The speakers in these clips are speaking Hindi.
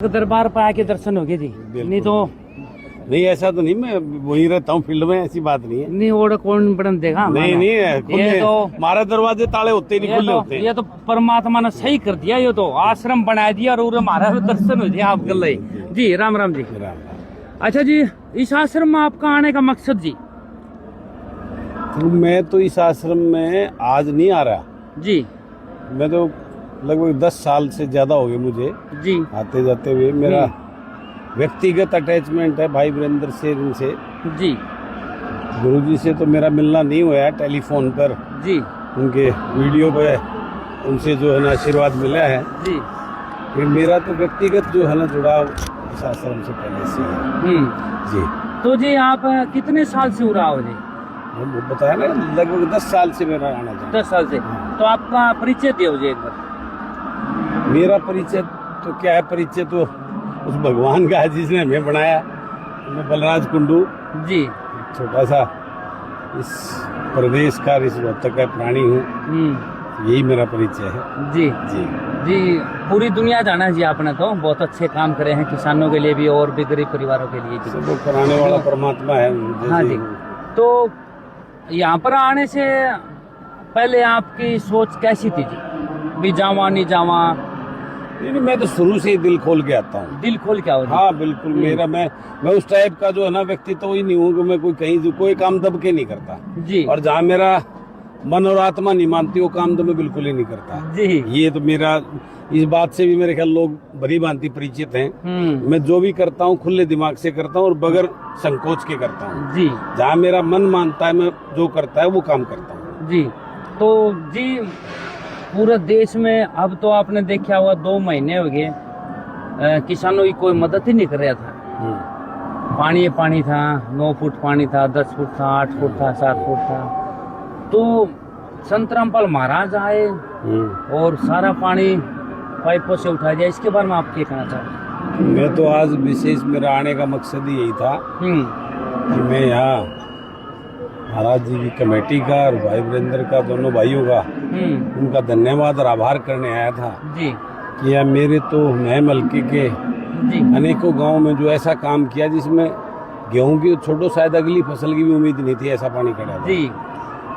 दरबार पर आके दर्शन हो गए जी। नहीं तो नहीं, ऐसा तो नहीं, मैं वहीं रहता हूँ फील्ड में, ऐसी बात नहीं है। नहीं और कौन बटन देगा नहीं नहीं है, ये तो हमारे दरवाजे ताले होते ही नहीं, खुले होते हैं। ये तो परमात्मा ने सही कर दिया। ये तो आश्रम बना दिया और हमारा दर्शन हो दिया आप गल जी। राम राम जी। अच्छा जी, इस आश्रम में आपका आने का मकसद जी? तो मैं तो इस आश्रम में आज नहीं आ रहा जी। मैं तो लगभग 10 साल से ज्यादा हो गए मुझे जी आते जाते हुए। मेरा व्यक्तिगत अटैचमेंट है भाई वीरेंद्र से, इनसे जी। गुरुजी से तो मेरा मिलना नहीं हुआ है, टेलीफोन पर जी उनके वीडियो पे उनसे जो है ना आशीर्वाद मिला है जी। कि मेरा तो व्यक्तिगत जो है ना जुड़ाव इस आश्रम से पहले से है जी। तो जी आप कितने साल से उड़ा हो जी? वो बताया ना, लगभग 10 साल से मेरा आना जाना। 10 साल से। तो आपका परिचय दियो जी एक बार। मेरा परिचय तो क्या है, परिचय तो उस भगवान का है जिसने हमें बनाया। मैं बलराज कुंडू जी, छोटा सा इस प्रदेश का इस रोहतक का प्राणी हूँ। यही मेरा परिचय है जी जी। जी। पूरी दुनिया जाना है जी आपने, तो बहुत अच्छे काम करे हैं किसानों के लिए भी और भी गरीब परिवारों के लिए भी। सब कराने वाला परमात्मा है। हाँ जी। तो यहाँ पर आने से पहले आपकी सोच कैसी थी जी? भी जावा नहीं जावा? नहीं, मैं तो शुरू से ही दिल खोल के आता हूँ। दिल खोल के आओ जी। हाँ बिल्कुल। मेरा मैं उस टाइप का जो है ना व्यक्ति तो ही नहीं हूँ कि मैं कोई काम दब के नहीं करता जी। और जहाँ मेरा मन और आत्मा नहीं मानती वो काम तो मैं बिल्कुल ही नहीं करता जी। ये तो मेरा, इस बात से भी मेरे ख्याल लोग भली भांति परिचित हैं। मैं जो भी करता हूँ खुले दिमाग से करता हूँ और बगैर संकोच के करता हूँ जी। जहाँ मेरा मन मानता है मैं जो करता है वो काम करता हूँ जी। तो जी पूरे देश में अब तो आपने देखा हुआ 2 महीने हो गए किसानों की कोई मदद ही नहीं कर रहा था। पानी था, 9 फुट पानी था, 10 फुट था, 8 फुट था, 7 फुट था। तो संत रामपाल महाराज आए और सारा पानी पाइपों से उठा दिया। इसके बारे में आप क्या कहना चाहते हैं? मैं तो आज विशेष मेरा आने का मकसद ही यही था कि मैं यहाँ महाराज जी की कमेटी का और भाई वीरेंद्र का, दोनों भाइयों का उनका धन्यवाद और आभार करने आया था जी। कि यार मेरे तो महम हल्के के अनेकों गांव में जो ऐसा काम किया जिसमें गेहूं की छोटो शायद अगली फसल की भी उम्मीद नहीं थी, ऐसा पानी खड़ा था जी।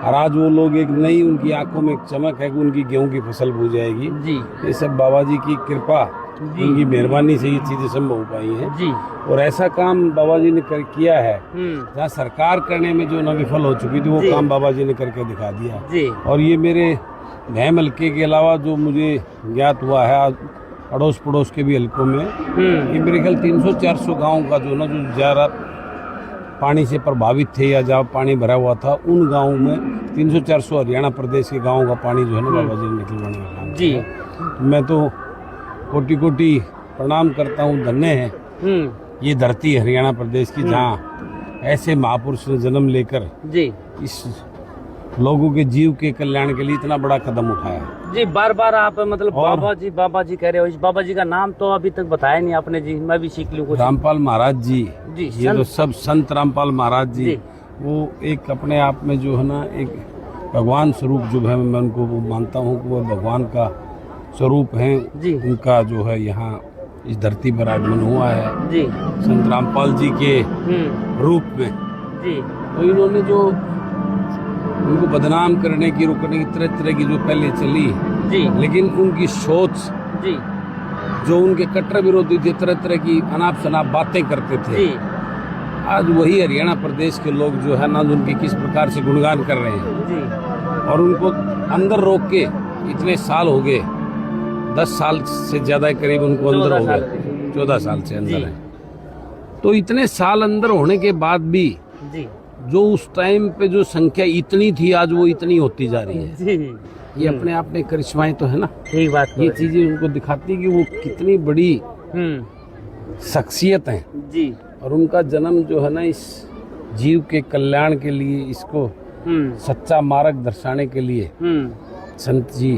और आज वो लोग एक नई उनकी आंखों में एक चमक है कि उनकी गेहूं की फसल बो जाएगी जी। ये सब बाबा जी की कृपा, उनकी मेहरबानी से ये चीजें संभव हो पाई हैं जी। और ऐसा काम बाबा जी ने किया है जहाँ सरकार करने में जो न विफल हो चुकी थी वो काम बाबा जी ने करके दिखा दिया जी। और ये मेरे महम हल्के के अलावा जो मुझे ज्ञात हुआ है अड़ोस पड़ोस के भी हल्कों में ये मेरे ख्याल 300-400 गाँव का जो ज्यादा पानी से प्रभावित थे या जहाँ पानी भरा हुआ था उन गाँवों में 300-400 हरियाणा प्रदेश के गाँवों का पानी जो है ना बाबा जी ने निकलवाने का काम जी। मैं तो कोटि कोटि प्रणाम करता हूँ। धन्य है ये धरती हरियाणा प्रदेश की जहाँ ऐसे महापुरुष ने जन्म लेकर जी इस लोगों के जीव के कल्याण के लिए इतना बड़ा कदम उठाया जी। बार बार आप मतलब बाबा जी कह रहे हो। इस बाबा जी का नाम तो अभी तक बताया नहीं आपने जी, मैं भी सीख लूँ कुछ। रामपाल महाराज जी जी। ये तो सब संत रामपाल महाराज जी वो एक अपने आप में जो है ना एक भगवान स्वरूप जो है, मैं उनको वो मानता हूँ कि वो भगवान का स्वरूप है जी। उनका जो है यहाँ इस धरती पर आगमन हुआ है जी संत रामपाल जी के रूप में जी। तो इन्होंने जो उनको बदनाम करने की, रोकने की तरह तरह की जो पहले चली जी, लेकिन उनकी सोच जी जो उनके कट्टर विरोधी थे, तरह तरह की अनाप शनाप बातें करते थे जी। आज वही हरियाणा प्रदेश के लोग जो है ना उनकी किस प्रकार से गुणगान कर रहे हैं जी और उनको अंदर रोक के इतने साल हो गए, 10 साल से ज्यादा करीब उनको अंदर हो गए, 14 साल से अंदर है। तो इतने साल अंदर होने के बाद भी जी जो उस टाइम पे जो संख्या इतनी थी आज वो इतनी होती जा रही है जी। ये अपने आप में करिश्माएं तो है ना। ठीक बात। ये चीजें उनको दिखाती कि वो कितनी बड़ी शख्सियत है जी और उनका जन्म जो है ना इस जीव के कल्याण के लिए, इसको सच्चा मार्ग दर्शाने के लिए संत जी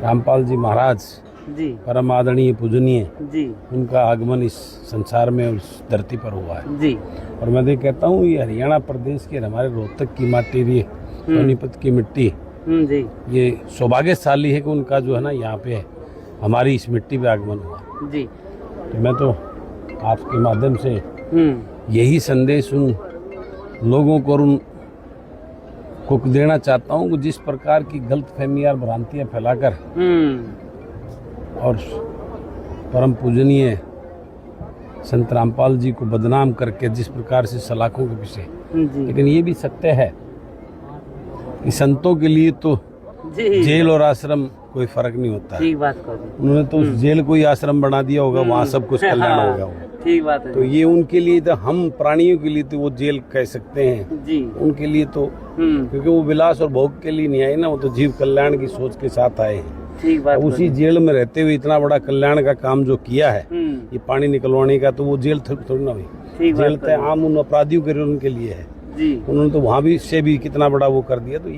रामपाल जी महाराज जी परम आदरणीय पूजनीय जी उनका आगमन इस संसार में उस धरती पर हुआ है जी। और मैं तो कहता हूँ ये हरियाणा प्रदेश के हमारे रोहतक की माटी, ये सोनीपत की मिट्टी जी ये सौभाग्यशाली है कि उनका जो है ना यहाँ पे हमारी इस मिट्टी पे आगमन हुआ जी। तो मैं तो आपके माध्यम से यही संदेश उन लोगों को और उन को देना चाहता हूँ कि जिस प्रकार की गलतफहमियां और भ्रांतियां फैलाकर और परम पूजनीय संत रामपाल जी को बदनाम करके जिस प्रकार से सलाखों के पीछे, लेकिन ये भी सत्य है कि संतों के लिए तो जेल और आश्रम कोई फर्क नहीं होता है। ठीक बात कर उन्होंने तो उस जेल को ही आश्रम बना दिया होगा, वहाँ सब कुछ कल्याण हो गया होगा। ठीक बात है। तो ये उनके लिए तो, हम प्राणियों के लिए तो वो जेल कह सकते हैं जी, उनके लिए तो, क्योंकि वो विलास और भोग के लिए नहीं आए ना, वो तो जीव कल्याण की सोच के साथ आए हैं। ठीक बात। उसी जेल में रहते हुए इतना बड़ा कल्याण का काम जो किया है, ये पानी निकलवाने का, तो वो जेल थोड़ी ना हुई। जेल तो आम उन अपराधियों के उनके लिए है जी। उन्होंने तो वहाँ भी से भी कितना बड़ा वो कर दिया। तो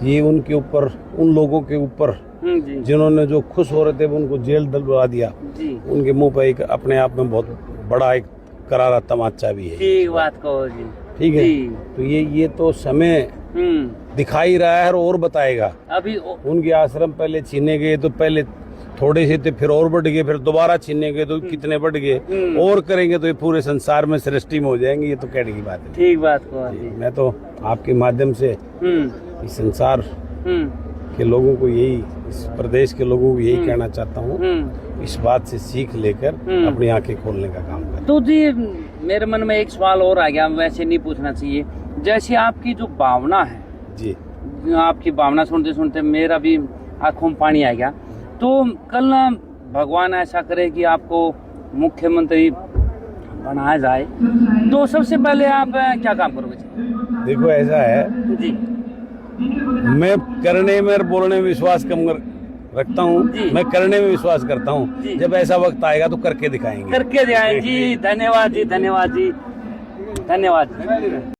ये उनके ऊपर, उन लोगों के ऊपर जिन्होंने जो खुश हो रहे थे उनको जेल डलवा दिया जी। उनके मुंह पर एक अपने आप में बहुत बड़ा एक करारा तमाचा भी है। ठीक बात कहो जी। ठीक है, तो ये तो समय दिखाई रहा है और बताएगा। अभी उनके आश्रम पहले छीने गए तो पहले थोड़े से थे, फिर और बढ़ गए, फिर दोबारा छीने गए तो कितने बढ़ गए, और करेंगे तो ये पूरे संसार में सृष्टि में हो जाएंगे। ये तो कहने की बात है। ठीक बात को मैं तो आपके माध्यम से इस संसार के लोगों को यही, इस प्रदेश के लोगों को यही कहना चाहता हूँ, इस बात से सीख लेकर अपनी आंखें खोलने का काम करें। तो जी मेरे मन में एक सवाल और आ गया, वैसे नहीं पूछना चाहिए। जैसे आपकी जो भावना है जी, आपकी भावना सुनते सुनते मेरा भी आंखों में पानी आ गया। तो कल ना भगवान ऐसा करे कि आपको मुख्यमंत्री बनाया जाए, तो सबसे पहले आप क्या काम करोगे? देखो ऐसा है जी, मैं करने में और बोलने में विश्वास कम रखता हूँ, मैं करने में विश्वास करता हूँ। जब ऐसा वक्त आएगा तो करके दिखाएंगे। करके दिखाएंगे जी। धन्यवाद जी, धन्यवाद जी, धन्यवाद।